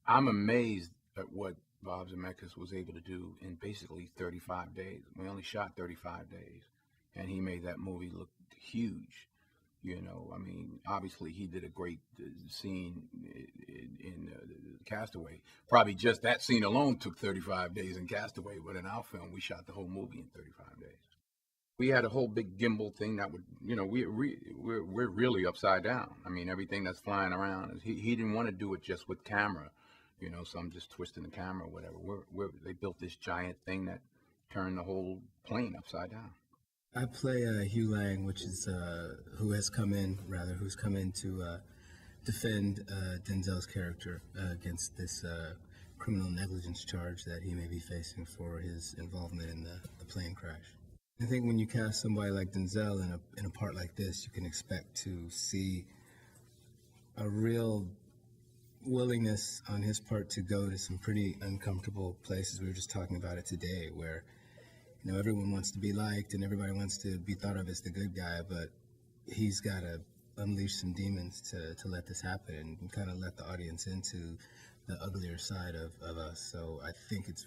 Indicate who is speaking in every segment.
Speaker 1: I'm amazed at what Bob Zemeckis was able to do in basically 35 days. We only shot 35 days, and he made that movie look huge. You know, I mean, obviously he did a great scene in Castaway. Probably just that scene alone took 35 days in Castaway, but in our film, we shot the whole movie in 35 days. We had a whole big gimbal thing that would, you know, we're really upside down. I mean, everything that's flying around. He didn't want to do it just with camera, you know. So I'm just twisting the camera or whatever. They built this giant thing that turned the whole plane upside down.
Speaker 2: I play Hugh Lang, which is who's come in to defend Denzel's character against this criminal negligence charge that he may be facing for his involvement in the plane crash. I think when you cast somebody like Denzel in a part like this, you can expect to see a real willingness on his part to go to some pretty uncomfortable places. We were just talking about it today, where everyone wants to be liked and everybody wants to be thought of as the good guy, but he's got to unleash some demons to let this happen and kind of let the audience into the uglier side of us. So I think it's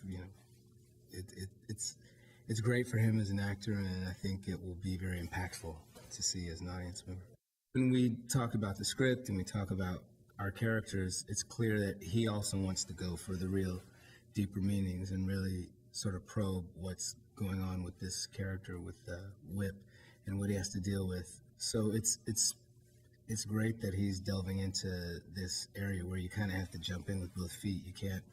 Speaker 2: great for him as an actor, and I think it will be very impactful to see as an audience member. When we talk about the script and we talk about our characters, it's clear that he also wants to go for the real deeper meanings and really sort of probe what's going on with this character, with Whip, and what he has to deal with. So it's great that he's delving into this area where you kind of have to jump in with both feet. You can't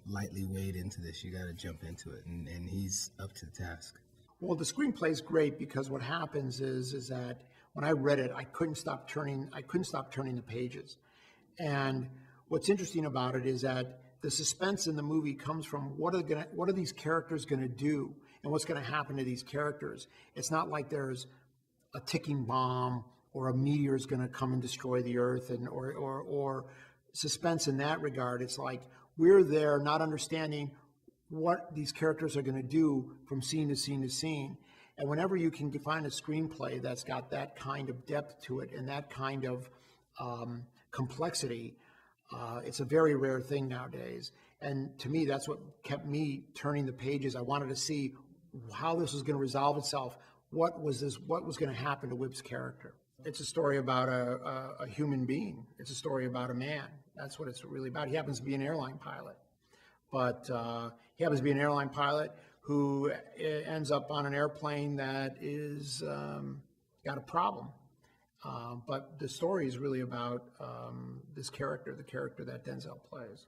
Speaker 2: lightly wade into this. You got to jump into it, and he's up to the task.
Speaker 3: Well, the screenplay is great because what happens is that when I read it, I couldn't stop turning the pages. And what's interesting about it is that the suspense in the movie comes from what are these characters going to do and what's going to happen to these characters. It's not like there's a ticking bomb or a meteor is going to come and destroy the earth or suspense in that regard. It's like we're there not understanding what these characters are going to do from scene to scene to scene. And whenever you can find a screenplay that's got that kind of depth to it and that kind of complexity, it's a very rare thing nowadays. And to me, that's what kept me turning the pages. I wanted to see how this was going to resolve itself. What was going to happen to Whip's character? It's a story about a human being. It's a story about a man. That's what it's really about. He happens to be an airline pilot. But he happens to be an airline pilot who ends up on an airplane that is got a problem. But the story is really about this character, the character that Denzel plays.